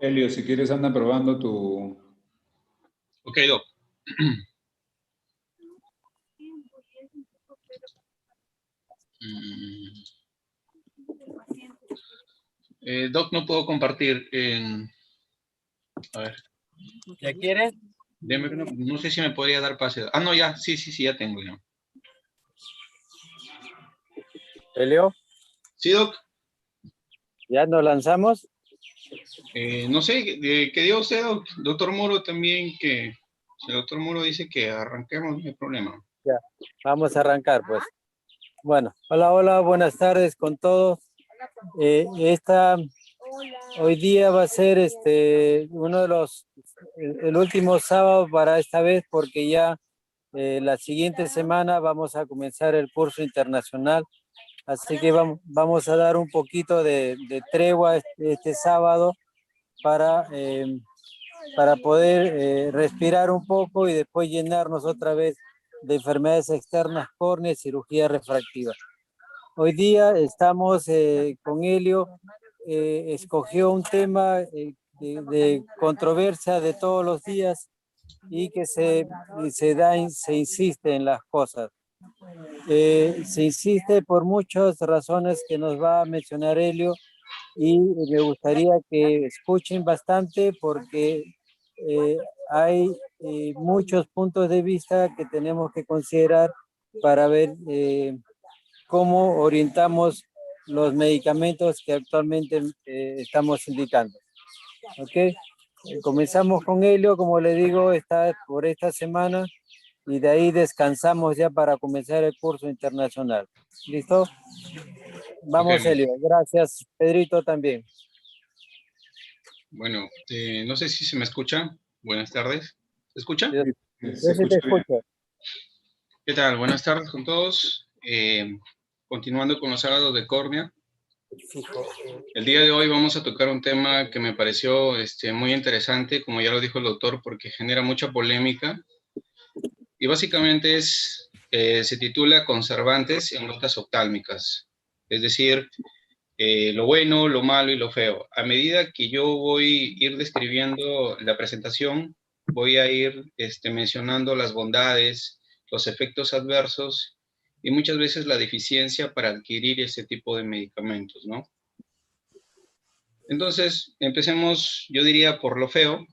Elio, si quieres anda probando tu... Ok, Doc. Doc, no puedo compartir en... A ver. ¿Ya quieres? No sé si me podría dar pase. Ah, no, ya. Sí, ya tengo ya. Elio, Sí, Doc. ¿ya nos lanzamos? No sé, ¿qué dio usted, doctor Moro, también? Que si el doctor Moro dice que arranquemos, no hay problema. Ya, vamos a arrancar, pues. Bueno, hola, buenas tardes con todos. Hoy día va a ser uno de el último sábado para esta vez, porque ya la siguiente semana vamos a comenzar el curso internacional. Así que vamos a dar un poquito de tregua este sábado para poder respirar un poco y después llenarnos otra vez de enfermedades externas, córnea, cirugía refractiva. Hoy día estamos con Helio, escogió un tema de controversia de todos los días y que se insiste en las cosas. Se insiste por muchas razones que nos va a mencionar Helio, y me gustaría que escuchen bastante porque hay muchos puntos de vista que tenemos que considerar para ver cómo orientamos los medicamentos que actualmente estamos indicando. ¿Ok? Comenzamos con Helio, como le digo, está por esta semana, y de ahí descansamos ya para comenzar el curso internacional. ¿Listo? Vamos, Okay. Helio. Gracias, Pedrito, también. Bueno, no sé si se me escucha. Buenas tardes. ¿Se escucha? Yo sí te escucho. ¿Qué tal? Buenas tardes con todos. Continuando con los sábados de córnea. El día de hoy vamos a tocar un tema que me pareció muy interesante, como ya lo dijo el doctor, porque genera mucha polémica. Y básicamente se titula Conservantes en gotas oftálmicas. Es decir, lo bueno, lo malo y lo feo. A medida que yo voy a ir describiendo la presentación, voy a ir mencionando las bondades, los efectos adversos y muchas veces la deficiencia para adquirir ese tipo de medicamentos, ¿no? Entonces, empecemos, yo diría, por lo feo.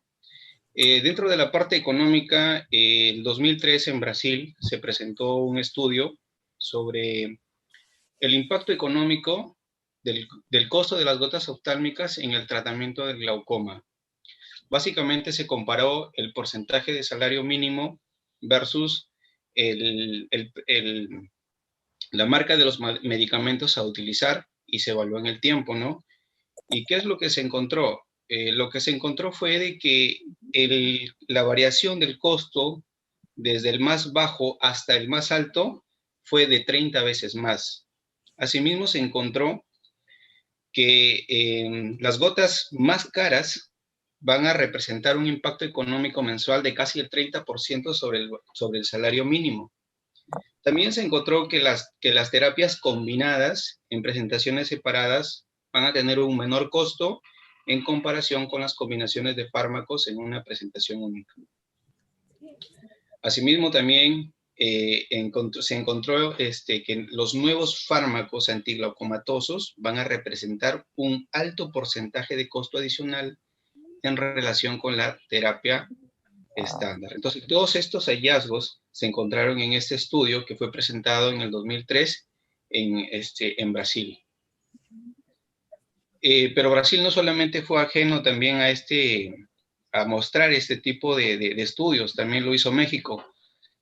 Dentro de la parte económica, el 2003 en Brasil se presentó un estudio sobre el impacto económico del costo de las gotas oftálmicas en el tratamiento del glaucoma. Básicamente se comparó el porcentaje de salario mínimo versus la marca de los medicamentos a utilizar, y se evaluó en el tiempo, ¿no? ¿Y qué es lo que se encontró? Lo que se encontró fue de que la variación del costo desde el más bajo hasta el más alto fue de 30 veces más. Asimismo, se encontró que las gotas más caras van a representar un impacto económico mensual de casi el 30% sobre el salario mínimo. También se encontró que las terapias combinadas en presentaciones separadas van a tener un menor costo en comparación con las combinaciones de fármacos en una presentación única. Asimismo, también se encontró que los nuevos fármacos antiglaucomatosos van a representar un alto porcentaje de costo adicional en relación con la terapia estándar. Entonces, todos estos hallazgos se encontraron en este estudio que fue presentado en el 2003 en Brasil. Pero Brasil no solamente fue ajeno también a mostrar este tipo de estudios, también lo hizo México.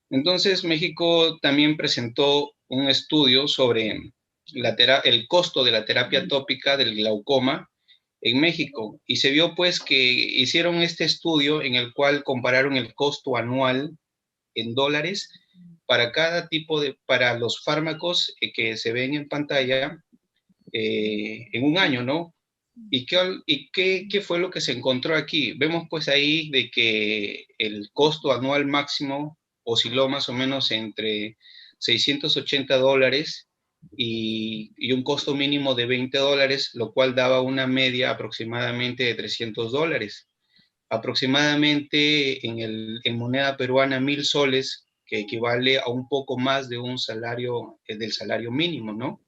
Entonces, México también presentó un estudio sobre el costo de la terapia tópica del glaucoma en México, y se vio pues que hicieron este estudio en el cual compararon el costo anual en dólares para cada para los fármacos que se ven en pantalla en un año, ¿no? ¿Y qué fue lo que se encontró aquí? Vemos pues ahí de que el costo anual máximo osciló más o menos entre $680 y un costo mínimo de $20, lo cual daba una media aproximadamente de $300. Aproximadamente en moneda peruana 1.000 soles, que equivale a un poco más de un salario, del salario mínimo, ¿no?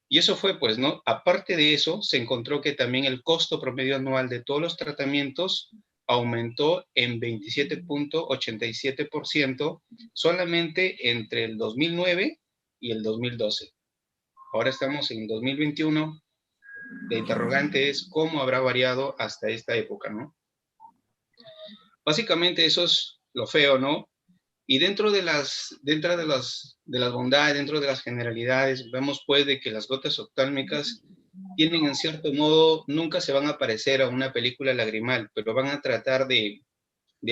Y eso fue, pues, ¿no? Aparte de eso, se encontró que también el costo promedio anual de todos los tratamientos aumentó en 27.87% solamente entre el 2009 y el 2012. Ahora estamos en 2021. La interrogante es cómo habrá variado hasta esta época, ¿no? Básicamente eso es lo feo, ¿no? Y dentro de las bondades, dentro de las generalidades, vemos pues de que las gotas oftálmicas tienen en cierto modo, nunca se van a parecer a una película lagrimal, pero van a tratar de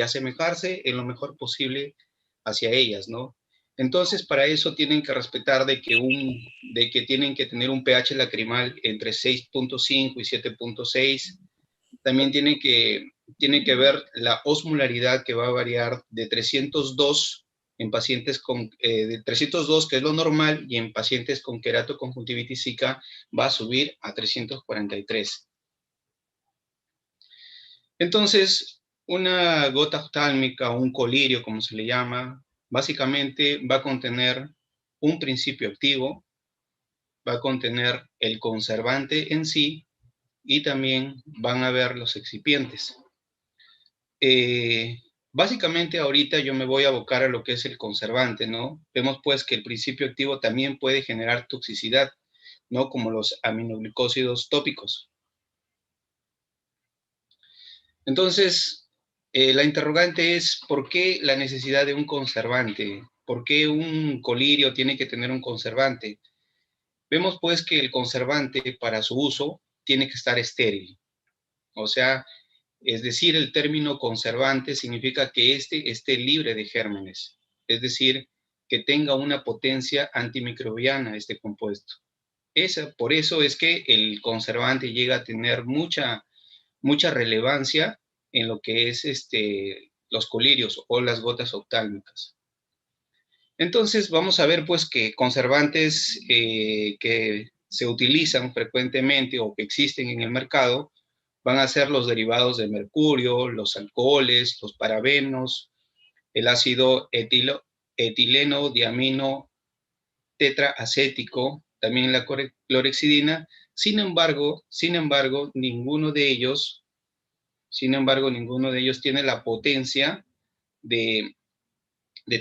asemejarse en lo mejor posible hacia ellas, ¿no? Entonces, para eso tienen que respetar de que tienen que tener un pH lacrimal entre 6.5 y 7.6. También tiene que ver la osmolaridad, que va a variar de 302 en pacientes con, de 302, que es lo normal, y en pacientes con queratoconjuntivitis zika va a subir a 343. Entonces, una gota oftálmica o un colirio, como se le llama, básicamente va a contener un principio activo, va a contener el conservante en sí, y también van a ver los excipientes. Básicamente ahorita yo me voy a abocar a lo que es el conservante, ¿no? Vemos pues que el principio activo también puede generar toxicidad, ¿no? Como los aminoglicósidos tópicos. Entonces, la interrogante es, ¿por qué la necesidad de un conservante? ¿Por qué un colirio tiene que tener un conservante? Vemos pues que el conservante para su uso tiene que estar estéril. O sea, es decir, el término conservante significa que éste esté libre de gérmenes. Es decir, que tenga una potencia antimicrobiana este compuesto. Por eso es que el conservante llega a tener mucha relevancia en lo que es los colirios o las gotas oftálmicas. Entonces vamos a ver pues que conservantes que se utilizan frecuentemente o que existen en el mercado van a ser los derivados de mercurio, los alcoholes, los parabenos, el ácido etileno diamino tetraacético, también la clorhexidina. Sin embargo, ninguno de ellos tiene la potencia de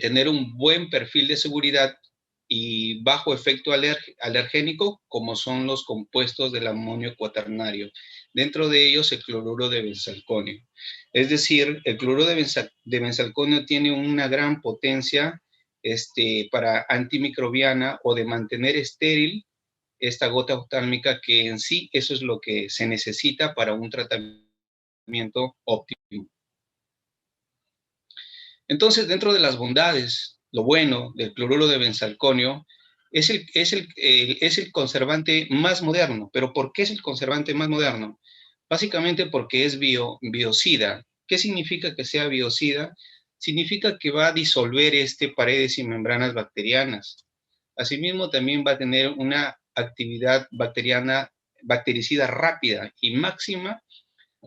tener un buen perfil de seguridad y bajo efecto alergénico, como son los compuestos del amonio cuaternario. Dentro de ellos, el cloruro de benzalconio. Es decir, el cloruro de benzalconio tiene una gran potencia para antimicrobiana o de mantener estéril esta gota oftálmica, que en sí eso es lo que se necesita para un tratamiento óptimo. Entonces, dentro de las bondades, lo bueno del cloruro de benzalconio es el conservante más moderno. ¿Pero por qué es el conservante más moderno? Básicamente porque es biocida. ¿Qué significa que sea biocida? Significa que va a disolver paredes y membranas bacterianas. Asimismo, también va a tener una actividad bactericida rápida y máxima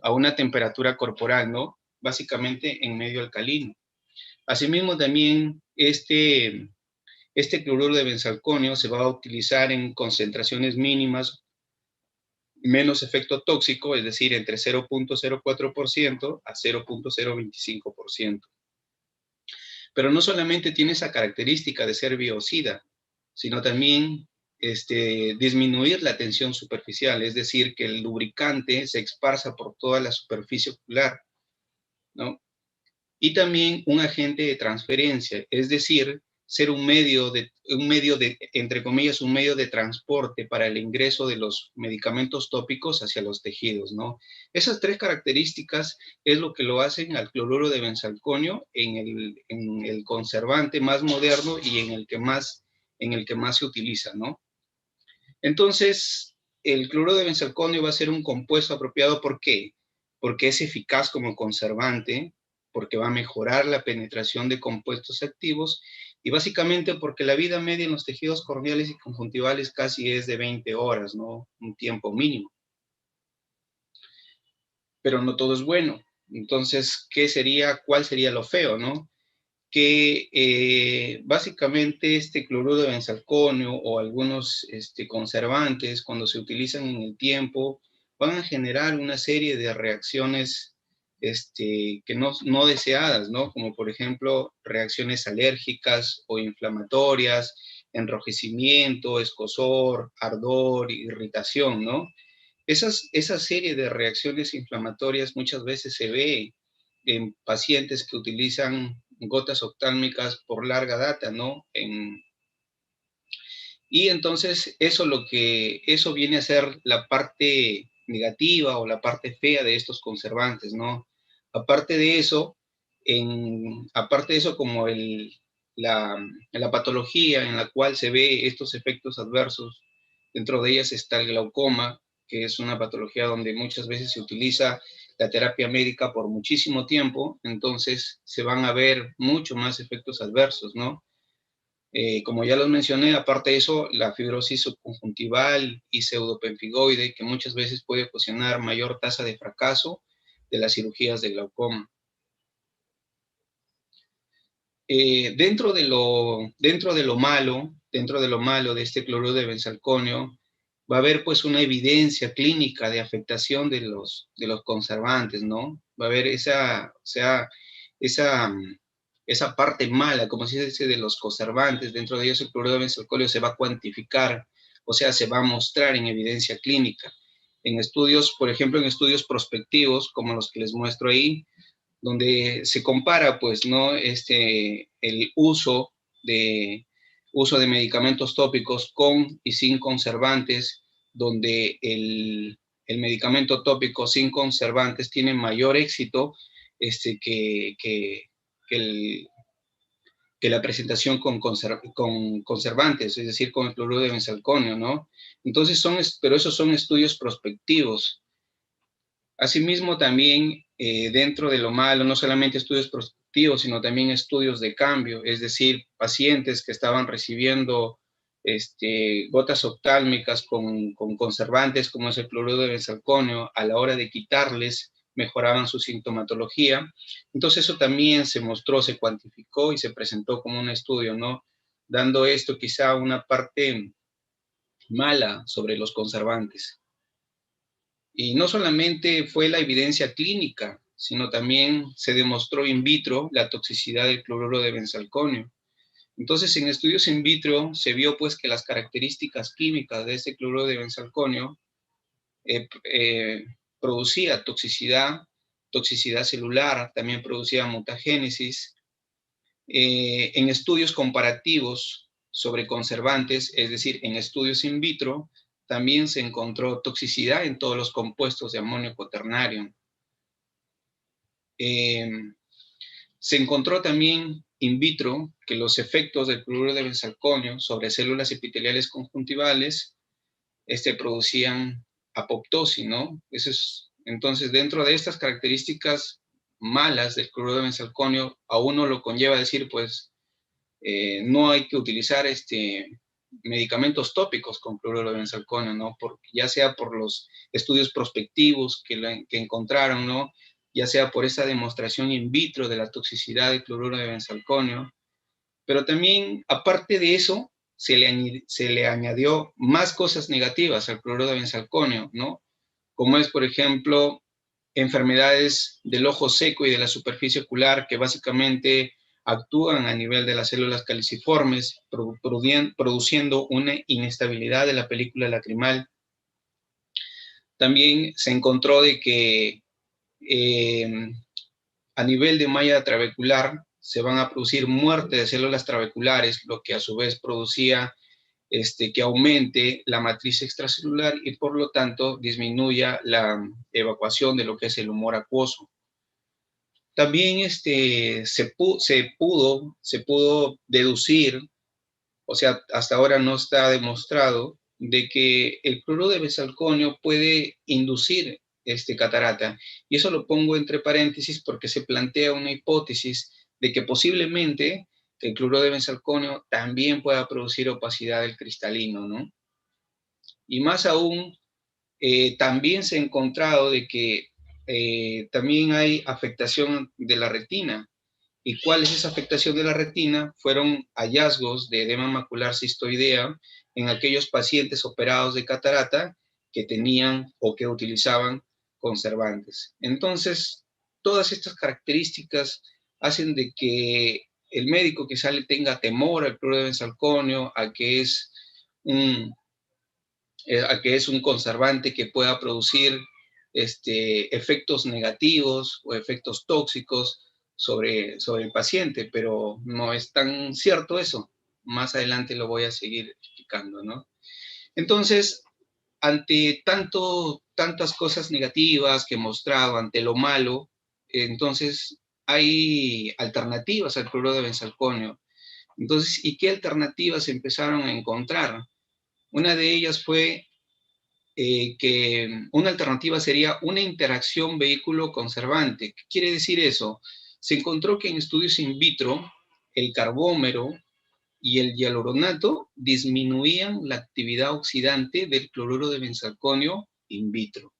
a una temperatura corporal, ¿no? Básicamente en medio alcalino. Asimismo, también este cloruro de benzalconio se va a utilizar en concentraciones mínimas, menos efecto tóxico, es decir, entre 0.04% a 0.025%. Pero no solamente tiene esa característica de ser biocida, sino también disminuir la tensión superficial, es decir, que el lubricante se esparza por toda la superficie ocular, ¿no? Y también un agente de transferencia, es decir, ser un medio de, entre comillas, un medio de transporte para el ingreso de los medicamentos tópicos hacia los tejidos, ¿no? Esas tres características es lo que lo hacen al cloruro de benzalconio en el conservante más moderno y en el que más se utiliza, ¿no? Entonces, el cloruro de benzalconio va a ser un compuesto apropiado, ¿por qué? Porque es eficaz como conservante, porque va a mejorar la penetración de compuestos activos Y básicamente porque la vida media en los tejidos corneales y conjuntivales casi es de 20 horas, ¿no? Un tiempo mínimo. Pero no todo es bueno. Entonces, cuál sería lo feo, ¿no? Que básicamente este cloruro de benzalconio o algunos conservantes, cuando se utilizan en el tiempo, van a generar una serie de reacciones que no deseadas, ¿no? Como por ejemplo reacciones alérgicas o inflamatorias, enrojecimiento, escozor, ardor, irritación, ¿no? Esa serie de reacciones inflamatorias muchas veces se ve en pacientes que utilizan gotas oftálmicas por larga data, ¿no? Y entonces eso viene a ser la parte negativa o la parte fea de estos conservantes, ¿no? Aparte de eso, como la patología en la cual se ve estos efectos adversos, dentro de ellas está el glaucoma, que es una patología donde muchas veces se utiliza la terapia médica por muchísimo tiempo, entonces se van a ver mucho más efectos adversos, ¿no? Como ya los mencioné, aparte de eso, la fibrosis subconjuntival y pseudopemfigoide, que muchas veces puede ocasionar mayor tasa de fracaso de las cirugías de glaucoma. Dentro de lo malo de este cloruro de benzalconio, va a haber pues una evidencia clínica de afectación de los conservantes, ¿no? Va a haber esa parte mala, como se dice, de los conservantes. Dentro de ellos el cloruro de benzalconio se va a cuantificar, o sea, se va a mostrar en evidencia clínica. En estudios, por ejemplo, en estudios prospectivos, como los que les muestro ahí, donde se compara, pues, ¿no? El uso de medicamentos tópicos con y sin conservantes, donde el medicamento tópico sin conservantes tiene mayor éxito que la presentación con conservantes, es decir, con el cloruro de benzalconio, ¿no? Entonces, pero esos son estudios prospectivos. Asimismo, también dentro de lo malo, no solamente estudios prospectivos, sino también estudios de cambio, es decir, pacientes que estaban recibiendo gotas oftálmicas con conservantes como es el cloruro de benzalconio, a la hora de quitarles, mejoraban su sintomatología. Entonces eso también se mostró, se cuantificó y se presentó como un estudio, ¿no? Dando esto quizá una parte mala sobre los conservantes. Y no solamente fue la evidencia clínica, sino también se demostró in vitro la toxicidad del cloruro de benzalconio. Entonces, en estudios in vitro se vio pues que las características químicas de este cloruro de benzalconio producía toxicidad celular, también producía mutagénesis. En estudios comparativos sobre conservantes, es decir, en estudios in vitro, también se encontró toxicidad en todos los compuestos de amonio cuaternario. Se encontró también in vitro que los efectos del cloruro de benzalconio sobre células epiteliales conjuntivales producían apoptosis, ¿no? Entonces, dentro de estas características malas del cloruro de benzalconio, a uno lo conlleva a decir, pues, no hay que utilizar medicamentos tópicos con cloruro de benzalconio, ¿no? Ya sea por los estudios prospectivos que encontraron, ¿no? Ya sea por esa demostración in vitro de la toxicidad del cloruro de benzalconio, pero también, aparte de eso, se le añadió más cosas negativas al cloruro de benzalconio, ¿no? Como es, por ejemplo, enfermedades del ojo seco y de la superficie ocular, que básicamente actúan a nivel de las células caliciformes, produciendo una inestabilidad de la película lacrimal. También se encontró de que a nivel de malla trabecular se van a producir muerte de células trabeculares, lo que a su vez producía que aumente la matriz extracelular y por lo tanto disminuya la evacuación de lo que es el humor acuoso. También se pudo deducir, o sea, hasta ahora no está demostrado, de que el cloruro de benzalconio puede inducir catarata. Y eso lo pongo entre paréntesis porque se plantea una hipótesis de que posiblemente que el cloruro de benzalconio también pueda producir opacidad del cristalino, ¿no? Y más aún, también se ha encontrado de que también hay afectación de la retina. ¿Y cuál es esa afectación de la retina? Fueron hallazgos de edema macular cistoidea en aquellos pacientes operados de catarata que tenían o que utilizaban conservantes. Entonces, todas estas características hacen de que el médico que sale tenga temor al cloruro de benzalconio, a que es un conservante que pueda producir efectos negativos o efectos tóxicos sobre el paciente, pero no es tan cierto eso. Más adelante lo voy a seguir explicando, ¿no? Entonces, ante tantas cosas negativas que he mostrado, ante lo malo, entonces hay alternativas al cloruro de benzalconio. Entonces, ¿y qué alternativas empezaron a encontrar? Una de ellas fue que una alternativa sería una interacción vehículo-conservante. ¿Qué quiere decir eso? Se encontró que en estudios in vitro, el carbómero y el hialuronato disminuían la actividad oxidante del cloruro de benzalconio in vitro.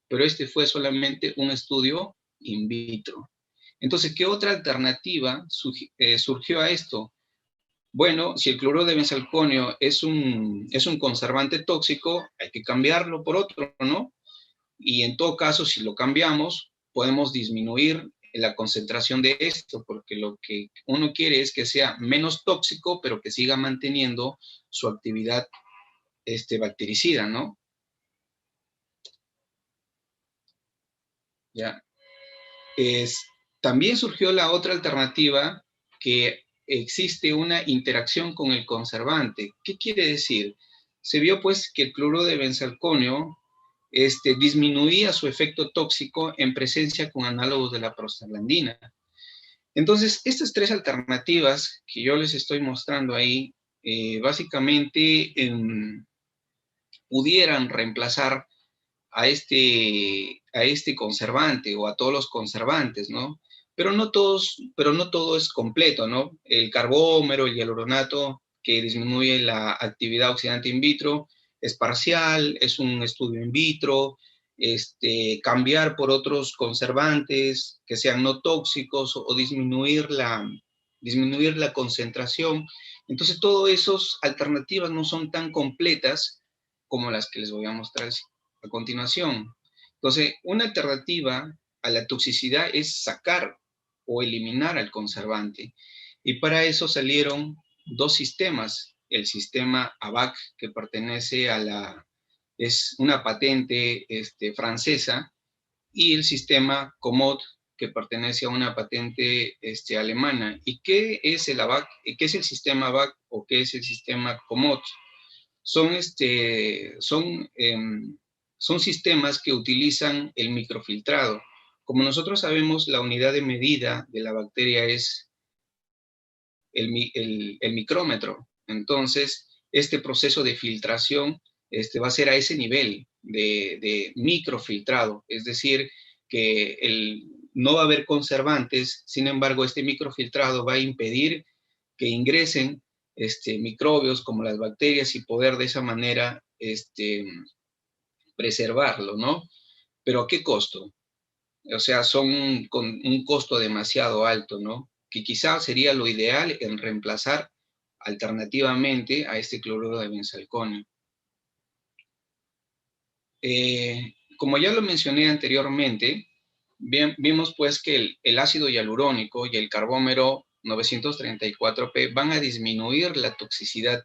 Pero este fue solamente un estudio in vitro. Entonces, ¿qué otra alternativa surgió a esto? Bueno, si el cloruro de benzalconio es un conservante tóxico, hay que cambiarlo por otro, ¿no? Y en todo caso, si lo cambiamos, podemos disminuir la concentración de esto, porque lo que uno quiere es que sea menos tóxico, pero que siga manteniendo su actividad bactericida, ¿no? Ya. También surgió la otra alternativa, que existe una interacción con el conservante. ¿Qué quiere decir? Se vio pues que el cloruro de benzalconio disminuía su efecto tóxico en presencia con análogos de la prostaglandina. Entonces, estas tres alternativas que yo les estoy mostrando ahí, básicamente pudieran reemplazar a este conservante o a todos los conservantes, ¿no? Pero no todo es completo, ¿no? El carbómero, el hialuronato, que disminuye la actividad oxidante in vitro, es parcial, es un estudio in vitro, cambiar por otros conservantes que sean no tóxicos o disminuir la concentración. Entonces, todas esas alternativas no son tan completas como las que les voy a mostrar a continuación. Entonces, una alternativa a la toxicidad es sacar o eliminar al conservante. Y para eso salieron dos sistemas. El sistema ABAC, que pertenece es una patente francesa, y el sistema COMOT, que pertenece a una patente alemana. ¿Y qué es el ABAC? ¿Qué es el sistema ABAC o qué es el sistema COMOT? Son sistemas que utilizan el microfiltrado. Como nosotros sabemos, la unidad de medida de la bacteria es el micrómetro. Entonces, este proceso de filtración va a ser a ese nivel de microfiltrado. Es decir, que no va a haber conservantes, sin embargo, este microfiltrado va a impedir que ingresen microbios como las bacterias y poder de esa manera preservarlo, ¿no? Pero ¿a qué costo? O sea, son con un costo demasiado alto, ¿no? Que quizás sería lo ideal en reemplazar alternativamente a este cloruro de benzalconio. Como ya lo mencioné anteriormente, vimos pues que el ácido hialurónico y el carbómero 934P van a disminuir la toxicidad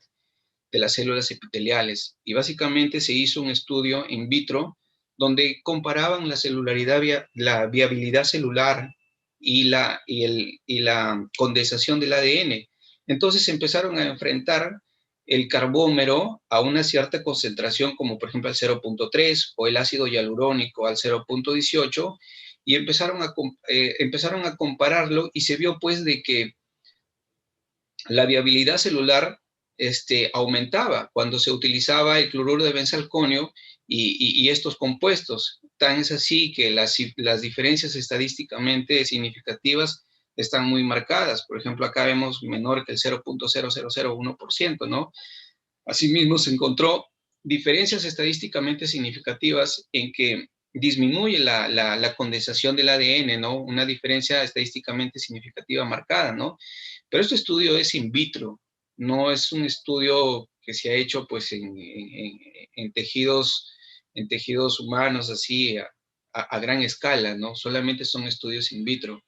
de las células epiteliales, y básicamente se hizo un estudio in vitro donde comparaban la celularidad, la viabilidad celular y la condensación del ADN. Entonces empezaron a enfrentar el carbómero a una cierta concentración, como por ejemplo al 0.3, o el ácido hialurónico al 0.18, y empezaron a compararlo, y se vio pues de que la viabilidad celular aumentaba cuando se utilizaba el cloruro de benzalconio y estos compuestos. Tan es así que las diferencias estadísticamente significativas están muy marcadas. Por ejemplo, acá vemos menor que el 0.0001%, ¿no? Asimismo, se encontró diferencias estadísticamente significativas en que disminuye la condensación del ADN, ¿no? Una diferencia estadísticamente significativa marcada, ¿no? Pero este estudio es in vitro, no es un estudio que se ha hecho pues en tejidos humanos así a gran escala, ¿no? Solamente son estudios in vitro.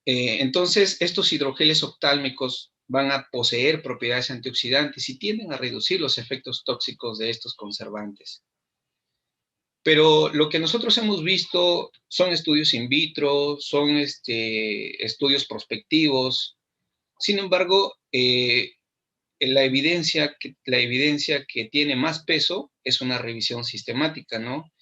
Entonces, estos hidrogeles oftálmicos van a poseer propiedades antioxidantes y tienden a reducir los efectos tóxicos de estos conservantes. Pero lo que nosotros hemos visto son estudios in vitro, son estudios prospectivos. Sin embargo, la evidencia que tiene más peso es una revisión sistemática, ¿no?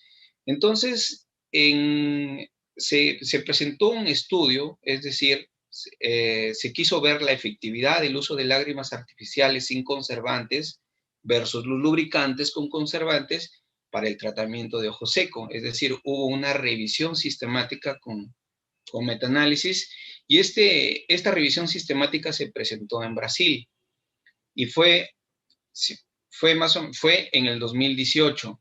Entonces, se presentó un estudio, es decir, se quiso ver la efectividad del uso de lágrimas artificiales sin conservantes versus los lubricantes con conservantes para el tratamiento de ojo seco. Es decir, hubo una revisión sistemática con metaanálisis y esta revisión sistemática se presentó en Brasil y fue en el 2018.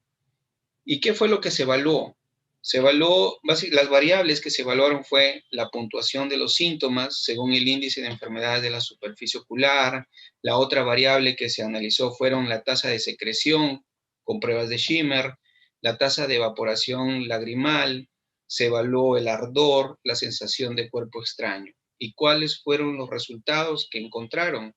¿Y qué fue lo que se evaluó? Se evaluó, las variables que se evaluaron fue la puntuación de los síntomas según el índice de enfermedades de la superficie ocular. La otra variable que se analizó fueron la tasa de secreción con pruebas de Schimmer, la tasa de evaporación lagrimal, se evaluó el ardor, la sensación de cuerpo extraño. ¿Y cuáles fueron los resultados que encontraron?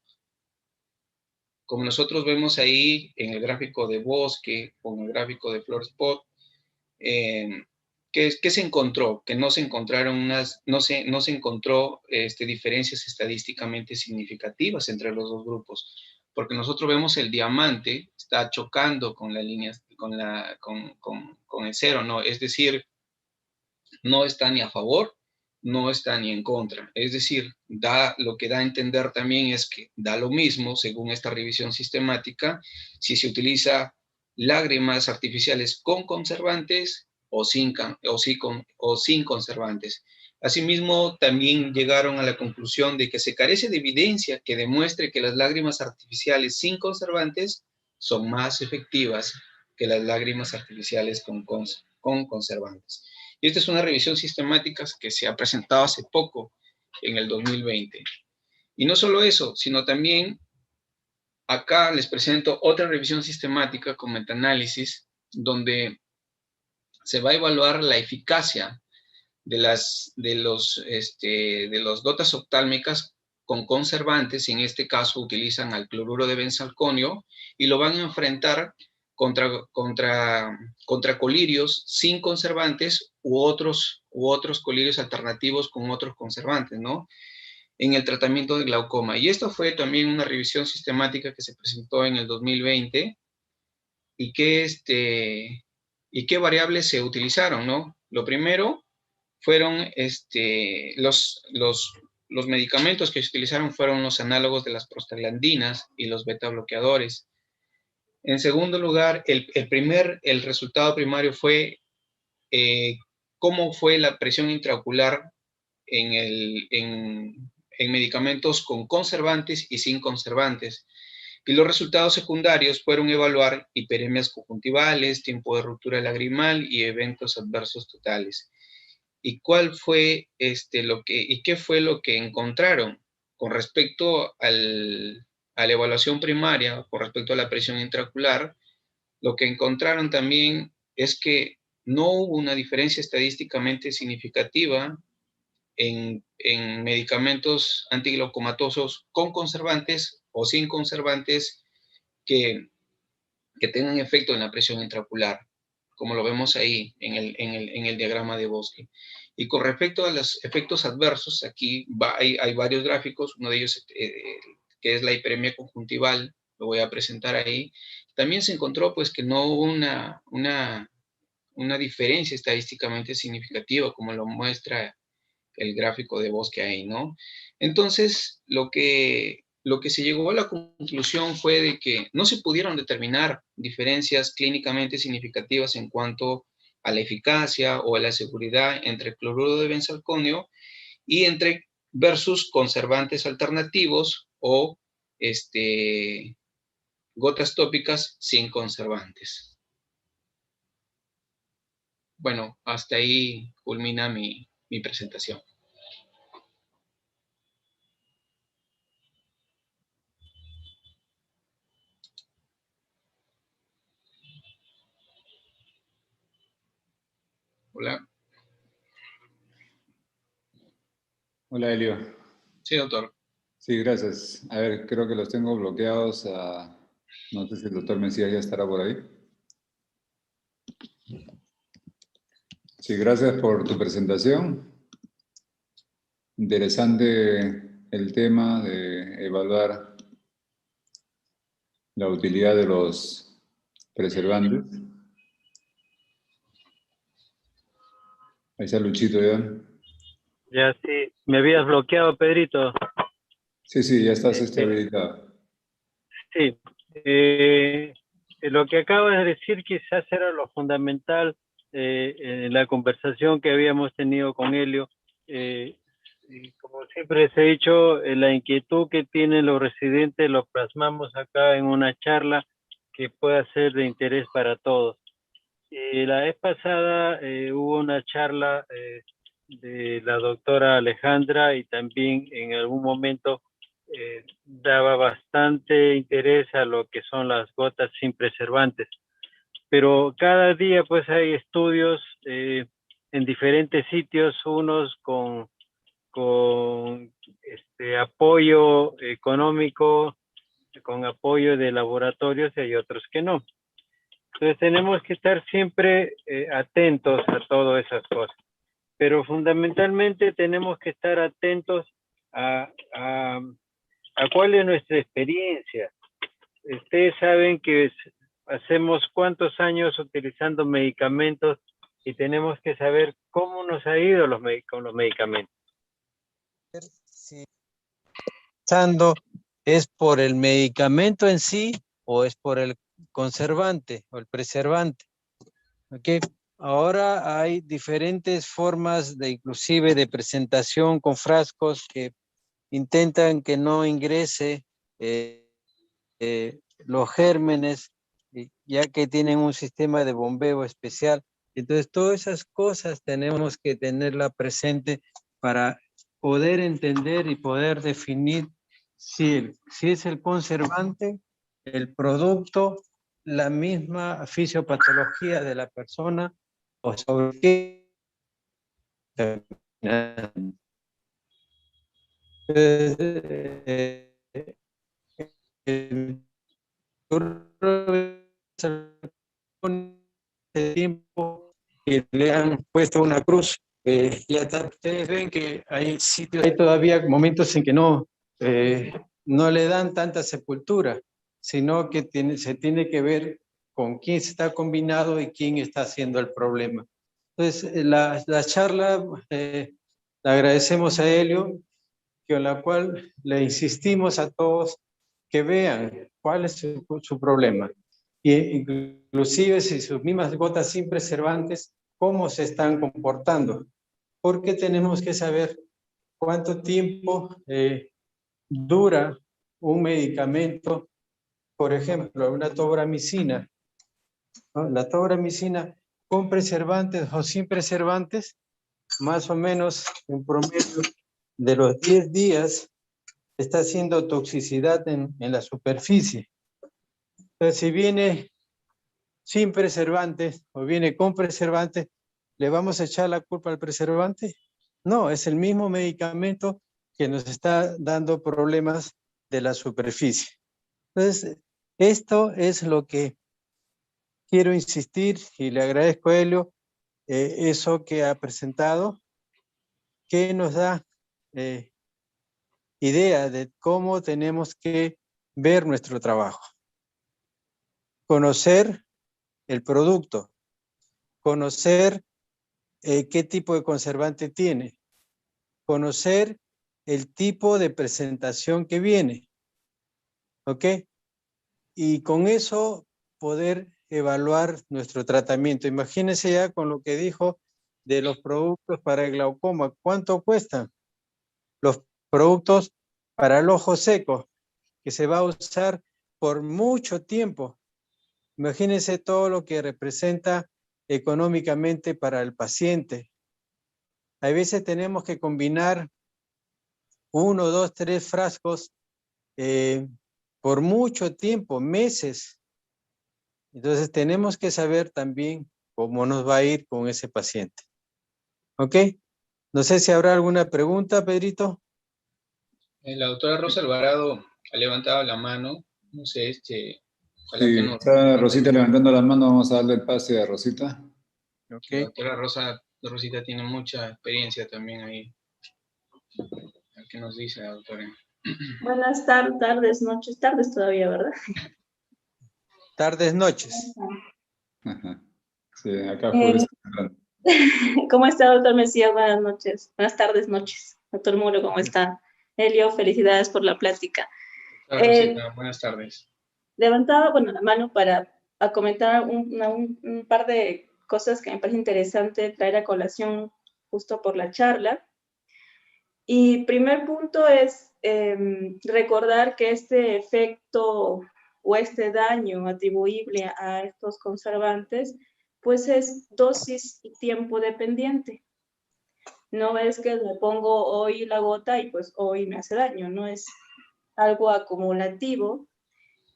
Como nosotros vemos ahí en el gráfico de bosque o en el gráfico de floor spot, ¿qué se encontró? Que no se encontraron no se encontró diferencias estadísticamente significativas entre los dos grupos, porque nosotros vemos el diamante está chocando con la línea, con el cero, ¿no? Es decir, no está ni a favor, no está ni en contra. Es decir, lo que da a entender también es que da lo mismo, según esta revisión sistemática, si se utiliza lágrimas artificiales con conservantes o sin conservantes. Asimismo, también llegaron a la conclusión de que se carece de evidencia que demuestre que las lágrimas artificiales sin conservantes son más efectivas que las lágrimas artificiales con conservantes. Y esta es una revisión sistemática que se ha presentado hace poco, en el 2020. Y no solo eso, sino también acá les presento otra revisión sistemática con metaanálisis, donde se va a evaluar la eficacia de las gotas oftálmicas con conservantes, y en este caso utilizan al cloruro de benzalconio, y lo van a enfrentar contra colirios sin conservantes u otros colirios alternativos con otros conservantes, ¿no? En el tratamiento de glaucoma. Y esto fue también una revisión sistemática que se presentó en el 2020 y qué variables se utilizaron, ¿no? Lo primero fueron los medicamentos que se utilizaron fueron los análogos de las prostaglandinas y los beta bloqueadores. En segundo lugar, el resultado primario fue cómo fue la presión intraocular en medicamentos con conservantes y sin conservantes. Y los resultados secundarios fueron evaluar hiperemias conjuntivales, tiempo de ruptura lagrimal y eventos adversos totales. ¿Y qué fue lo que encontraron con respecto a la evaluación primaria, con respecto a la presión intraocular? Lo que encontraron también es que no hubo una diferencia estadísticamente significativa en medicamentos antiglaucomatosos con conservantes o sin conservantes que tengan efecto en la presión intraocular, como lo vemos ahí en el diagrama de bosque. Y con respecto a los efectos adversos, aquí hay varios gráficos, uno de ellos que es la hiperemia conjuntival, lo voy a presentar ahí. También se encontró pues que no hubo una diferencia estadísticamente significativa, como lo muestra el gráfico de bosque ahí, ¿no? Entonces, lo que se llegó a la conclusión fue de que no se pudieron determinar diferencias clínicamente significativas en cuanto a la eficacia o a la seguridad entre el cloruro de benzalconio y versus conservantes alternativos o gotas tópicas sin conservantes. Bueno, hasta ahí culmina mi presentación. Hola. Hola, Elio. Sí, doctor. Sí, gracias. A ver, creo que los tengo bloqueados. No sé si el doctor Mesías ya estará por ahí. Sí, gracias por tu presentación. Interesante el tema de evaluar la utilidad de los preservantes. Ahí está Luchito ya. Ya sí, me habías bloqueado, Pedrito. Sí, ya estás habilitado. Sí, lo que acabas de decir quizás era lo fundamental en la conversación que habíamos tenido con Helio. Y como siempre les he dicho, la inquietud que tienen los residentes lo plasmamos acá en una charla que pueda ser de interés para todos. La vez pasada hubo una charla de la doctora Alejandra y también en algún momento daba bastante interés a lo que son las gotas sin preservantes. Pero cada día pues hay estudios en diferentes sitios, unos con apoyo económico, con apoyo de laboratorios y hay otros que no. Entonces tenemos que estar siempre atentos a todas esas cosas. Pero fundamentalmente tenemos que estar atentos a cuál es nuestra experiencia. Ustedes saben que hacemos cuántos años utilizando medicamentos y tenemos que saber cómo nos ha ido con los medicamentos. Si es por el medicamento en sí o es por el conservante o el preservante. ¿Okay? Ahora hay diferentes formas inclusive de presentación con frascos que intentan que no ingrese los gérmenes, ya que tienen un sistema de bombeo especial. Entonces, todas esas cosas tenemos que tenerla presente para poder entender y poder definir si es el conservante, el producto, la misma fisiopatología de la persona o sobre qué. Tiempo que le han puesto una cruz. Y hasta ustedes ven que hay sitios, hay todavía momentos en que no le dan tanta sepultura, sino que se tiene que ver con quién se está combinado y quién está haciendo el problema. Entonces, la charla la agradecemos a Helio, con la cual le insistimos a todos que vean cuál es su problema. Y inclusive si sus mismas gotas sin preservantes, cómo se están comportando. Porque tenemos que saber cuánto tiempo dura un medicamento, por ejemplo, una tobramicina. ¿No? La tobramicina con preservantes o sin preservantes, más o menos en promedio de los 10 días está haciendo toxicidad en la superficie. Entonces, si viene sin preservantes o viene con preservantes, ¿le vamos a echar la culpa al preservante? No, es el mismo medicamento que nos está dando problemas de la superficie. Entonces, esto es lo que quiero insistir y le agradezco a Helio eso que ha presentado, que nos da idea de cómo tenemos que ver nuestro trabajo. Conocer el producto, conocer qué tipo de conservante tiene, conocer el tipo de presentación que viene, ¿ok? Y con eso poder evaluar nuestro tratamiento. Imagínense ya con lo que dijo de los productos para el glaucoma, ¿cuánto cuestan? los productos para el ojo seco, que se va a usar por mucho tiempo. Imagínense todo lo que representa económicamente para el paciente. A veces tenemos que combinar 1, 2, 3 frascos por mucho tiempo, meses. Entonces tenemos que saber también cómo nos va a ir con ese paciente. ¿Ok? No sé si habrá alguna pregunta, Pedrito. La doctora Rosa Alvarado ha levantado la mano. No sé, ojalá que Sí, nos... está Rosita levantando la mano, vamos a darle el pase a Rosita. La Okay. doctora Rosita tiene mucha experiencia también ahí. A ver ¿Qué nos dice la doctora? Buenas tardes, noches, tardes todavía, ¿verdad? Tardes, noches. Ajá. Sí, acá fue. ¿Cómo está, doctor Mesías? Buenas noches. Buenas tardes, noches. Doctor Muro, ¿cómo está? Elio, felicidades por la plática. Rosita, buenas tardes. Levantaba, bueno, la mano para comentar un par de cosas que me parece interesante traer a colación justo por la charla. Y primer punto es recordar que este efecto o este daño atribuible a estos conservantes, pues es dosis y tiempo dependiente. No es que le pongo hoy la gota y pues hoy me hace daño, no es algo acumulativo.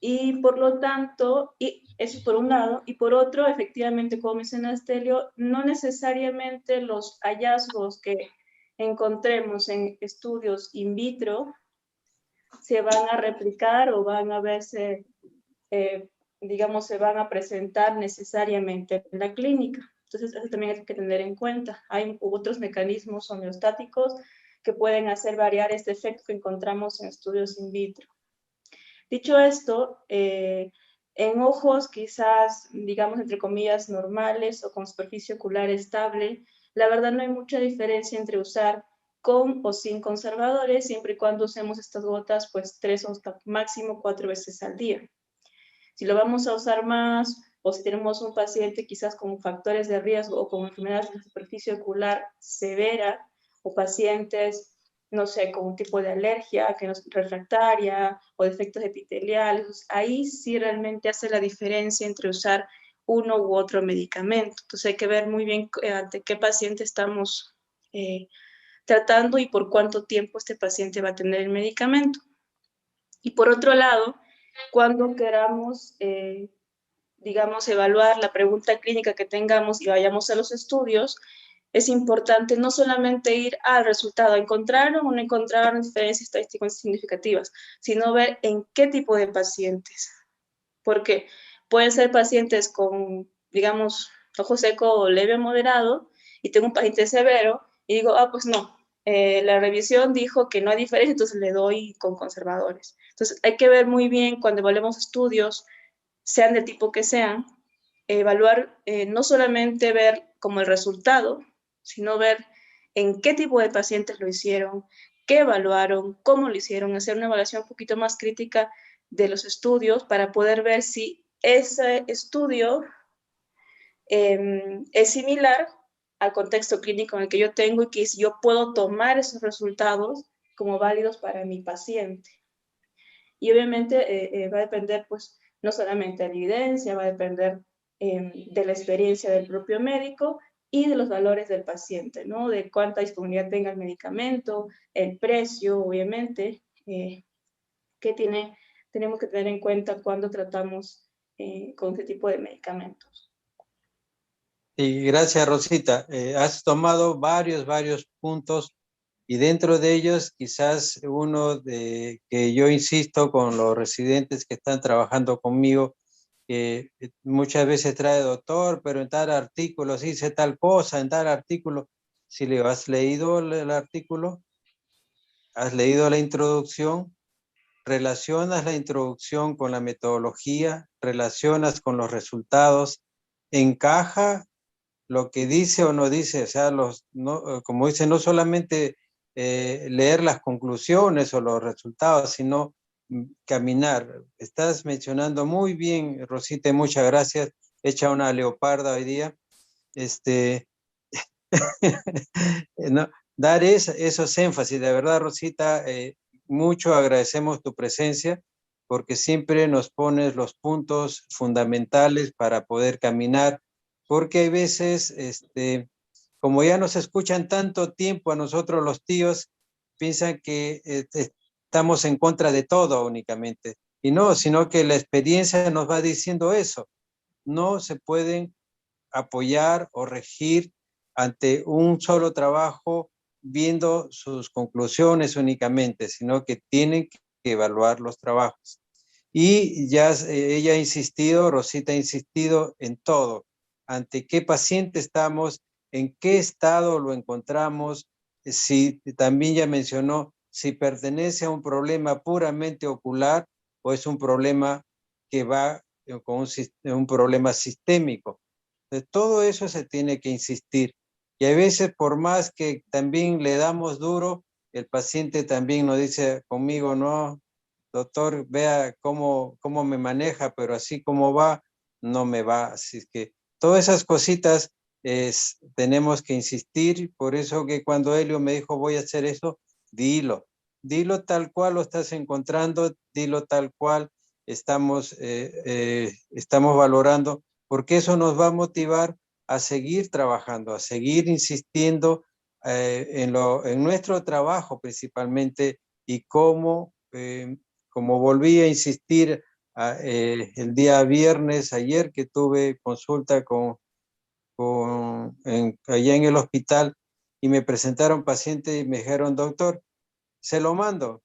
Y por lo tanto, y eso por un lado, y por otro, efectivamente, como mencionaste, Elio, no necesariamente los hallazgos que encontremos en estudios in vitro se van a replicar o van a verse, digamos, se van a presentar necesariamente en la clínica. Entonces, eso también hay que tener en cuenta. Hay otros mecanismos homeostáticos que pueden hacer variar este efecto que encontramos en estudios in vitro. Dicho esto, en ojos quizás, digamos, entre comillas, normales o con superficie ocular estable, la verdad no hay mucha diferencia entre usar con o sin conservadores, siempre y cuando usemos estas gotas, pues 3 o hasta máximo 4 veces al día. Si lo vamos a usar más, o si tenemos un paciente quizás con factores de riesgo o con enfermedades de superficie ocular severa, o pacientes, no sé, con un tipo de alergia que no es refractaria o defectos epiteliales, ahí sí realmente hace la diferencia entre usar uno u otro medicamento. Entonces hay que ver muy bien ante qué paciente estamos tratando y por cuánto tiempo este paciente va a tener el medicamento. Y por otro lado, cuando queramos, digamos, evaluar la pregunta clínica que tengamos y vayamos a los estudios, es importante no solamente ir al resultado, encontraron o no encontraron diferencias estadísticas significativas, sino ver en qué tipo de pacientes. Porque pueden ser pacientes con, digamos, ojo seco o leve o moderado, y tengo un paciente severo, y digo, pues no, la revisión dijo que no hay diferencia, entonces le doy con conservadores. Entonces hay que ver muy bien cuando evaluemos estudios, sean del tipo que sean, evaluar, no solamente ver como el resultado, sino ver en qué tipo de pacientes lo hicieron, qué evaluaron, cómo lo hicieron, hacer una evaluación un poquito más crítica de los estudios para poder ver si ese estudio es similar al contexto clínico en el que yo tengo y que si yo puedo tomar esos resultados como válidos para mi paciente. Y obviamente va a depender, pues, no solamente de la evidencia, va a depender de la experiencia del propio médico y de los valores del paciente, ¿no? De cuánta disponibilidad tenga el medicamento, el precio, obviamente, que tenemos que tener en cuenta cuando tratamos con este tipo de medicamentos. Y gracias, Rosita. Has tomado varios puntos y dentro de ellos quizás uno de que yo insisto con los residentes que están trabajando conmigo, que muchas veces trae doctor, pero en tal artículo se dice tal cosa, en tal artículo. Si le has leído el artículo, has leído la introducción, relacionas la introducción con la metodología, relacionas con los resultados, encaja lo que dice o no dice, o sea, como dice, no solamente leer las conclusiones o los resultados, sino caminar. Estás mencionando muy bien, Rosita, muchas gracias. Hecha una leoparda hoy día. No, dar esos énfasis. De verdad, Rosita, mucho agradecemos tu presencia porque siempre nos pones los puntos fundamentales para poder caminar, porque hay veces, como ya nos escuchan tanto tiempo a nosotros los tíos, piensan que estamos en contra de todo únicamente. Y no, sino que la experiencia nos va diciendo eso. No se pueden apoyar o regir ante un solo trabajo viendo sus conclusiones únicamente, sino que tienen que evaluar los trabajos. Y ya ella ha insistido, Rosita ha insistido en todo, ante qué paciente estamos, en qué estado lo encontramos, si también ya mencionó si pertenece a un problema puramente ocular o es un problema que va con un problema sistémico. De todo eso se tiene que insistir. Y a veces, por más que también le damos duro, el paciente también nos dice conmigo, no, doctor, vea cómo me maneja, pero así como va, no me va. Así es que todas esas cositas tenemos que insistir. Por eso que cuando Helio me dijo, voy a hacer eso, dilo. Dilo tal cual lo estás encontrando, dilo tal cual estamos valorando, porque eso nos va a motivar a seguir trabajando, a seguir insistiendo en nuestro trabajo principalmente y como volví a insistir el día viernes, ayer que tuve consulta allá en el hospital y me presentaron pacientes y me dijeron, doctor, se lo mando.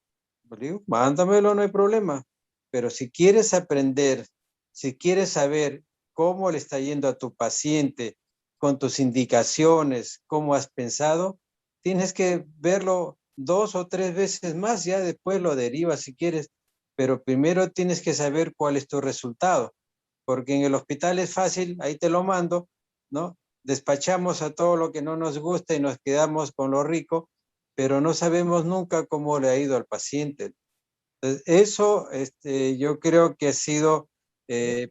Le digo, mándamelo, no hay problema. Pero si quieres aprender, si quieres saber cómo le está yendo a tu paciente, con tus indicaciones, cómo has pensado, tienes que verlo 2 o 3 veces más, ya después lo derivas si quieres, pero primero tienes que saber cuál es tu resultado, porque en el hospital es fácil, ahí te lo mando, ¿no? Despachamos a todo lo que no nos gusta y nos quedamos con lo rico, pero no sabemos nunca cómo le ha ido al paciente. Entonces, eso yo creo que ha sido,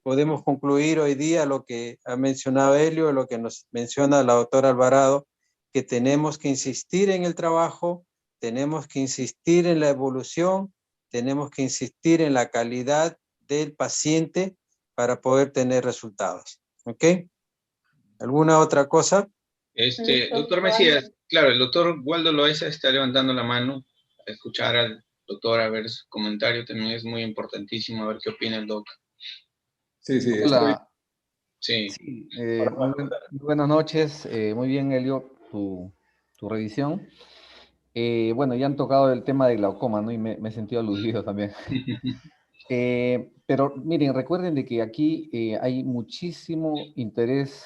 podemos concluir hoy día lo que ha mencionado Helio, lo que nos menciona la doctora Alvarado, que tenemos que insistir en el trabajo, tenemos que insistir en la evolución, tenemos que insistir en la calidad del paciente para poder tener resultados. ¿Ok? ¿Alguna otra cosa? Doctor Mesías, claro, el doctor Waldo Loaiza está levantando la mano a escuchar al doctor, a ver su comentario, también es muy importantísimo, a ver qué opina el doc. Sí, sí, Hola. Sí. Sí, muy buenas noches, muy bien, Helio, tu revisión. Bueno, ya han tocado el tema de glaucoma, ¿no? Y me he sentido aludido también. Pero miren, recuerden de que aquí hay muchísimo interés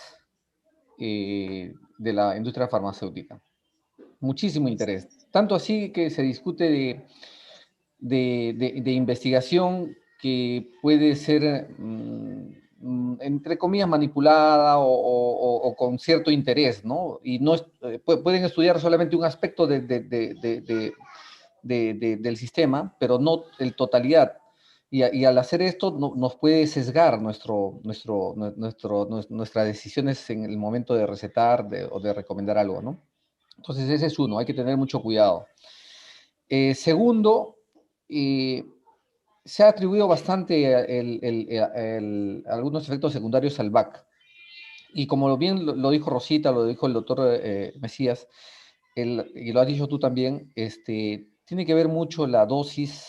de la industria farmacéutica. Muchísimo interés. Tanto así que se discute de investigación que puede ser, entre comillas, manipulada o con cierto interés, ¿no? Y no pueden estudiar solamente un aspecto del sistema, pero no el totalidad. Y al hacer esto nos puede sesgar nuestras decisiones en el momento de recetar o de recomendar algo, ¿no? Entonces ese es uno, hay que tener mucho cuidado. Segundo, se ha atribuido bastante algunos efectos secundarios al VAC. Y como bien lo dijo Rosita, lo dijo el doctor Mesías, y lo has dicho tú también, tiene que ver mucho la dosis,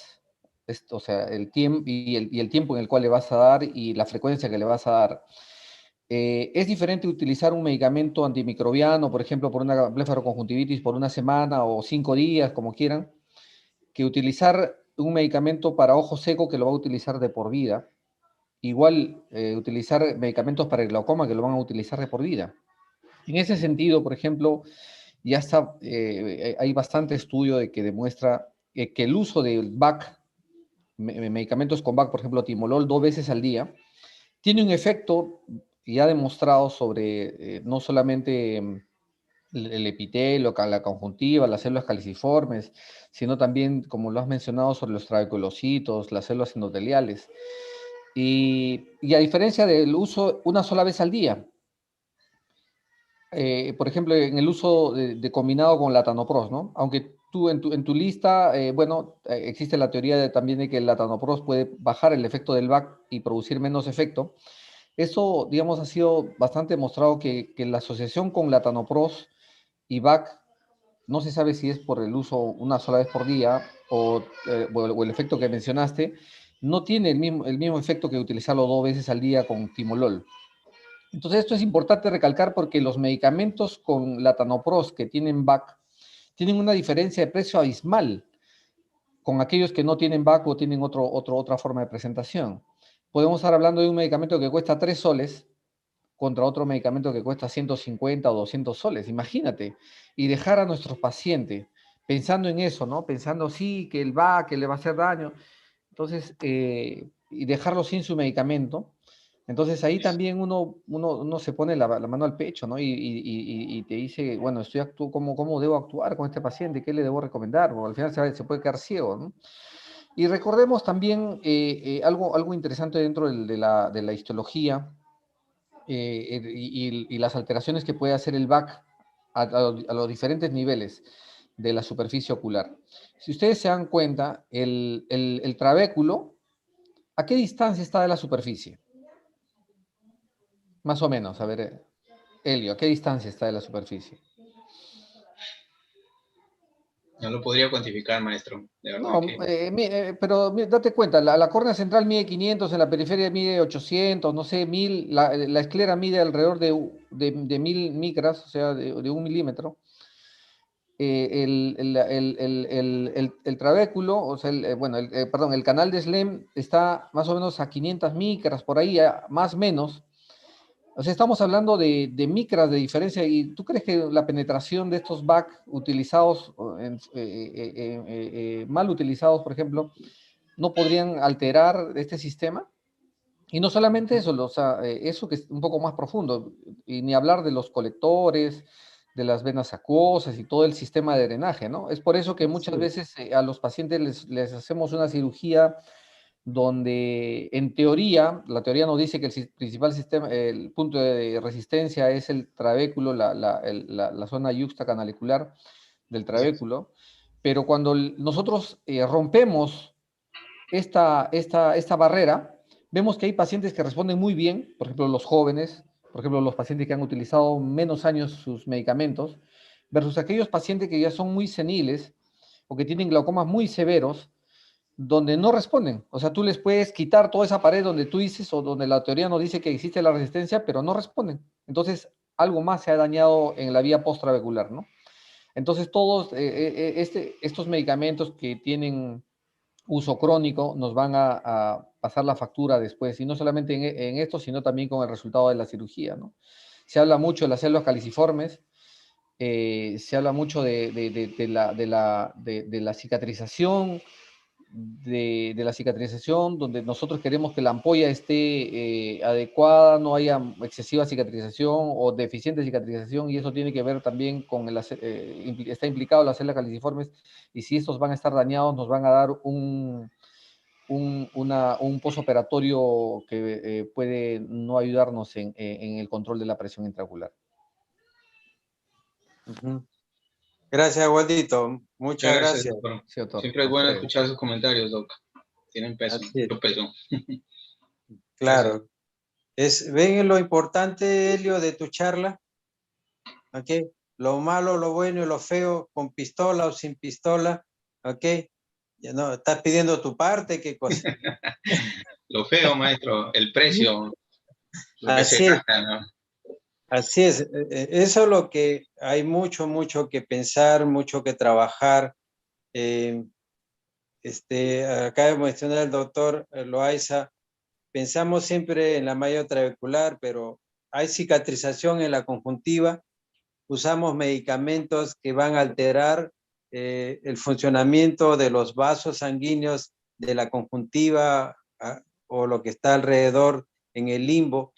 o sea, el tiempo y el tiempo en el cual le vas a dar y la frecuencia que le vas a dar. Es diferente utilizar un medicamento antimicrobiano, por ejemplo, por una blefaroconjuntivitis por una semana o 5 días, como quieran, que utilizar un medicamento para ojo seco que lo va a utilizar de por vida. Igual utilizar medicamentos para el glaucoma que lo van a utilizar de por vida. En ese sentido, por ejemplo, ya está, hay bastante estudio de que demuestra que el uso del VAC, medicamentos con VAC, por ejemplo, timolol 2 veces al día, tiene un efecto ya demostrado sobre no solamente el epitelio, la conjuntiva, las células caliciformes, sino también, como lo has mencionado, sobre los trabeculocitos, las células endoteliales. Y a diferencia del uso una sola vez al día, por ejemplo, en el uso de combinado con latanoprost, ¿no? Aunque tú en tu lista, bueno, existe la teoría también de que el latanoprost puede bajar el efecto del VAC y producir menos efecto. Eso, digamos, ha sido bastante demostrado que la asociación con latanoprost y VAC, no se sabe si es por el uso una sola vez por día o el efecto que mencionaste, no tiene el mismo efecto que utilizarlo 2 veces al día con timolol. Entonces, esto es importante recalcar porque los medicamentos con latanoprost que tienen VAC tienen una diferencia de precio abismal con aquellos que no tienen VAC o tienen otra forma de presentación. Podemos estar hablando de un medicamento que cuesta 3 soles contra otro medicamento que cuesta 150 o 200 soles, imagínate. Y dejar a nuestros pacientes pensando en eso, ¿no? Pensando, sí, que el VAC, que le va a hacer daño. Entonces, y dejarlo sin su medicamento. Entonces ahí también uno se pone la mano al pecho, ¿no? Y te dice, bueno, ¿cómo debo actuar con este paciente? ¿Qué le debo recomendar? O al final se puede quedar ciego, ¿no? Y recordemos también algo interesante dentro de la histología y las alteraciones que puede hacer el VAC a los diferentes niveles de la superficie ocular. Si ustedes se dan cuenta, el trabéculo, ¿a qué distancia está de la superficie? Más o menos, a ver, Helio, ¿a qué distancia está de la superficie? No lo podría cuantificar, maestro. De verdad No, que... pero date cuenta, la córnea central mide 500, en la periferia mide 800, no sé, 1000, la esclera mide alrededor de 1000 micras, o sea, de 1 milímetro. El trabéculo, o sea, perdón, el canal de Schlemm está más o menos a 500 micras, por ahí, más o menos. O sea, estamos hablando de micras de diferencia. ¿Y tú crees que la penetración de estos VAC utilizados, mal utilizados, por ejemplo, no podrían alterar este sistema? Y no solamente eso, eso que es un poco más profundo, y ni hablar de los colectores, de las venas acuosas y todo el sistema de drenaje, ¿no? Es por eso que muchas veces a los pacientes les hacemos una cirugía donde en teoría, la teoría nos dice que el principal sistema, el punto de resistencia es el trabéculo, la zona yuxtacanalicular del trabéculo, pero cuando nosotros rompemos esta barrera, vemos que hay pacientes que responden muy bien, por ejemplo, los jóvenes, por ejemplo, los pacientes que han utilizado menos años sus medicamentos, versus aquellos pacientes que ya son muy seniles o que tienen glaucomas muy severos, donde no responden. O sea, tú les puedes quitar toda esa pared donde tú dices o donde la teoría nos dice que existe la resistencia, pero no responden. Entonces, algo más se ha dañado en la vía postravecular, ¿no? Entonces, todos estos medicamentos que tienen uso crónico nos van a pasar la factura después, y no solamente en esto, sino también con el resultado de la cirugía, ¿no? Se habla mucho de las células caliciformes, se habla mucho de la cicatrización, donde nosotros queremos que la ampolla esté adecuada, no haya excesiva cicatrización o deficiente cicatrización, y eso tiene que ver también con está implicado las células caliciformes, y si estos van a estar dañados, nos van a dar un postoperatorio que puede no ayudarnos en el control de la presión intraocular. Gracias, Waldito. Muchas gracias. Doctor. Sí, doctor. Siempre es bueno escuchar sus comentarios, Doc. Tienen peso, mucho peso. Claro. ¿Ven lo importante, Helio, de tu charla? ¿Ok? Lo malo, lo bueno y lo feo, con pistola o sin pistola. ¿Ok? Ya no, estás pidiendo tu parte, ¿qué cosa? Lo feo, maestro, el precio. Lo que se gasta, ¿no? Así es. Eso es lo que hay mucho que pensar, mucho que trabajar. Acaba de mencionar el doctor Loaiza, pensamos siempre en la malla trabecular, pero hay cicatrización en la conjuntiva, usamos medicamentos que van a alterar el funcionamiento de los vasos sanguíneos de la conjuntiva o lo que está alrededor en el limbo.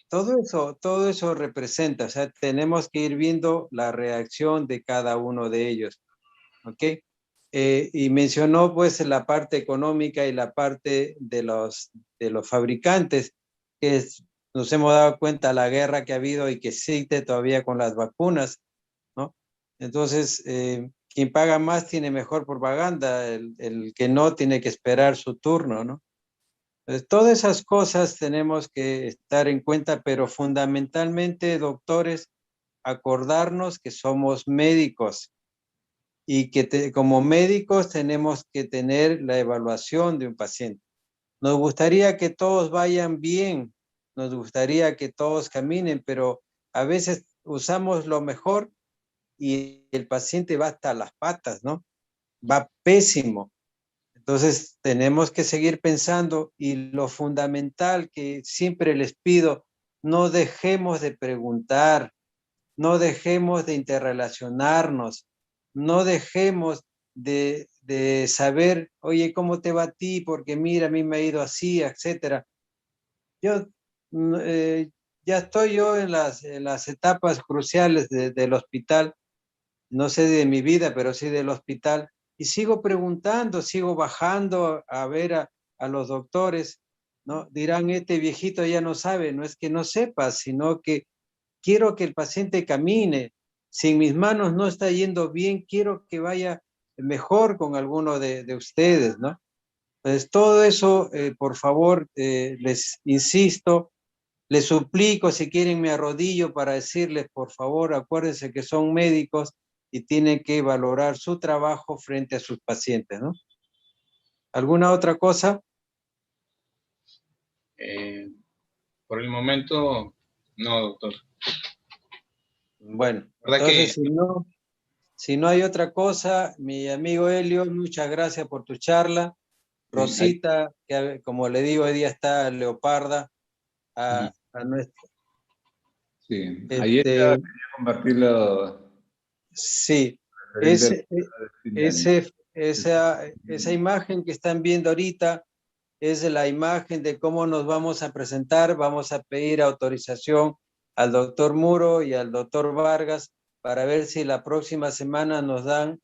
Todo eso representa, o sea, tenemos que ir viendo la reacción de cada uno de ellos, ¿ok? Y mencionó pues la parte económica y la parte de los fabricantes, que nos hemos dado cuenta de la guerra que ha habido y que existe todavía con las vacunas, ¿no? Entonces, quien paga más tiene mejor propaganda, el que no tiene que esperar su turno, ¿no? Entonces, todas esas cosas tenemos que estar en cuenta, pero fundamentalmente, doctores, acordarnos que somos médicos y que como médicos tenemos que tener la evaluación de un paciente. Nos gustaría que todos vayan bien, nos gustaría que todos caminen, pero a veces usamos lo mejor y el paciente va hasta las patas, ¿no? Va pésimo. Entonces tenemos que seguir pensando y lo fundamental que siempre les pido, no dejemos de preguntar, no dejemos de interrelacionarnos, no dejemos de saber, oye, ¿cómo te va a ti? Porque mira, a mí me ha ido así, etcétera. Yo ya estoy yo en las etapas cruciales del hospital, no sé de mi vida, pero sí del hospital, y sigo preguntando, sigo bajando a ver a los doctores, ¿no? Dirán, este viejito ya no sabe, no es que no sepa, sino que quiero que el paciente camine. Si en mis manos no está yendo bien, quiero que vaya mejor con alguno de ustedes, ¿no? Entonces, todo eso, por favor, les insisto, les suplico, si quieren me arrodillo para decirles, por favor, acuérdense que son médicos y tienen que valorar su trabajo frente a sus pacientes, ¿no? ¿Alguna otra cosa? Por el momento, no, doctor. Bueno, ¿Verdad entonces que si no hay otra cosa, mi amigo Helio, muchas gracias por tu charla. Sí, Rosita, que como le digo, hoy día está Leoparda, Ujú. a nuestro, Sí, ayer quería compartirlo sí, referente al ese, fin de año. esa imagen que están viendo ahorita es la imagen de cómo nos vamos a presentar. Vamos a pedir autorización al doctor Muro y al doctor Vargas para ver si la próxima semana nos dan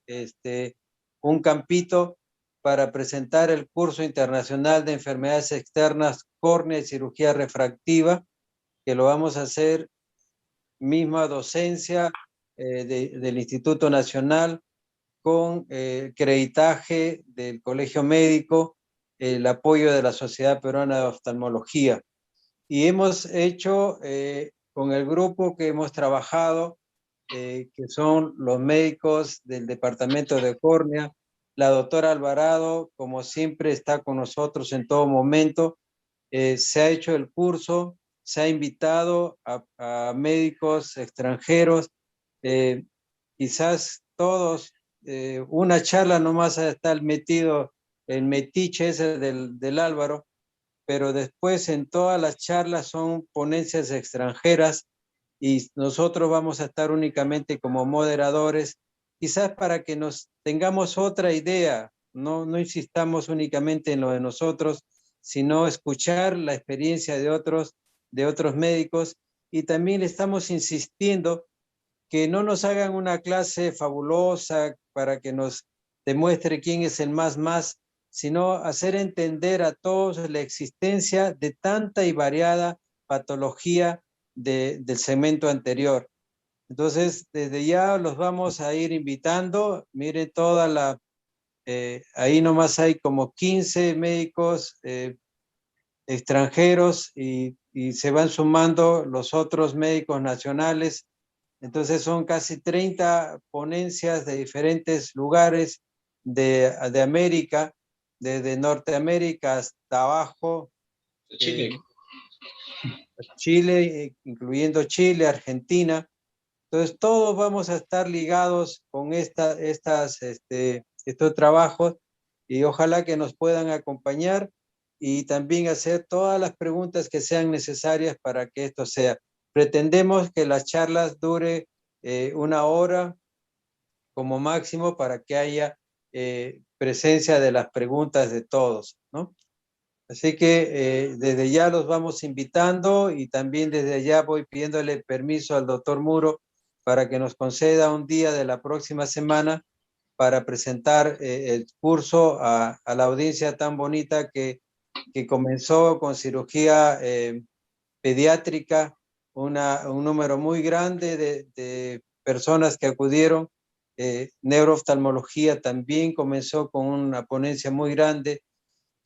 un campito para presentar el curso internacional de enfermedades externas, córnea y cirugía refractiva, que lo vamos a hacer misma docencia del Instituto Nacional con creditaje del Colegio Médico, el apoyo de la Sociedad Peruana de Oftalmología. Y hemos hecho con el grupo que hemos trabajado, que son los médicos del Departamento de Córnea, la doctora Alvarado, como siempre, está con nosotros en todo momento. Se ha hecho el curso, se ha invitado a médicos extranjeros, quizás todos, una charla nomás está metido el metiche ese del Álvaro, pero después en todas las charlas son ponencias extranjeras y nosotros vamos a estar únicamente como moderadores, quizás para que nos tengamos otra idea, no insistamos únicamente en lo de nosotros, sino escuchar la experiencia de otros médicos, y también estamos insistiendo que no nos hagan una clase fabulosa para que nos demuestre quién es el más, sino hacer entender a todos la existencia de tanta y variada patología del segmento anterior. Entonces, desde ya los vamos a ir invitando. Mire toda ahí nomás hay como 15 médicos extranjeros y se van sumando los otros médicos nacionales. Entonces son casi 30 ponencias de diferentes lugares de América, desde Norteamérica hasta abajo, Chile? Chile, incluyendo Chile, Argentina. Entonces todos vamos a estar ligados con estos trabajos, y ojalá que nos puedan acompañar y también hacer todas las preguntas que sean necesarias para que esto sea. Pretendemos que las charlas dure 1 hora como máximo para que haya presencia de las preguntas de todos, ¿no? Así que desde ya los vamos invitando, y también desde ya voy pidiéndole permiso al doctor Muro para que nos conceda un día de la próxima semana para presentar el curso a la audiencia tan bonita que comenzó con cirugía pediátrica, un número muy grande de personas que acudieron. Neurooftalmología también comenzó con una ponencia muy grande.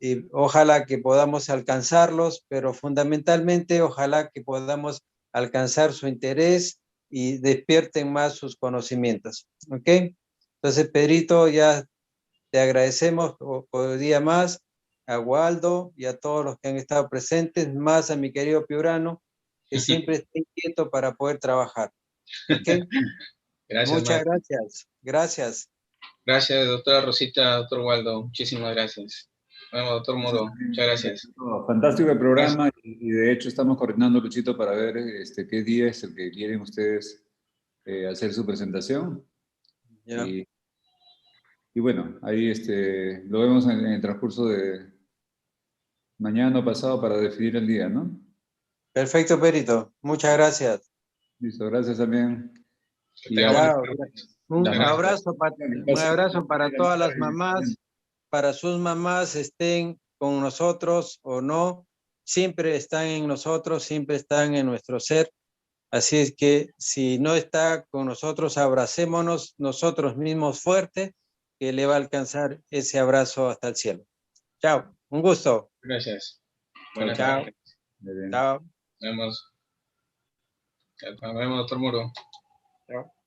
Y ojalá que podamos alcanzarlos, pero fundamentalmente ojalá que podamos alcanzar su interés y despierten más sus conocimientos. ¿Ok? Entonces, Pedrito, ya te agradecemos por día más, a Waldo y a todos los que han estado presentes, más a mi querido Piurano, que siempre está inquieto para poder trabajar. ¿Ok? Gracias, Muchas maestro. gracias. Gracias. Gracias, doctora Rosita, doctor Waldo. Muchísimas gracias. Bueno, doctor Moro, muchas gracias. Fantástico el programa y de hecho estamos coordinando, Luchito, para ver qué día es el que quieren ustedes hacer su presentación. Ya. Y bueno, ahí lo vemos en el transcurso de mañana o pasado para definir el día, ¿no? Perfecto, Perito. Muchas gracias. Listo, gracias también. Que tenga buenas tardes. Un Muchas gracias. abrazo para todas las mamás, para sus mamás, estén con nosotros o no, siempre están en nosotros, siempre están en nuestro ser. Así es que si no está con nosotros, abracémonos nosotros mismos fuerte, que le va a alcanzar ese abrazo hasta el cielo. Chao, un gusto. Gracias. Buenas Chao. tardes. Muy bien. Chao. Nos vemos. Nos vemos, doctor Moro. Chao.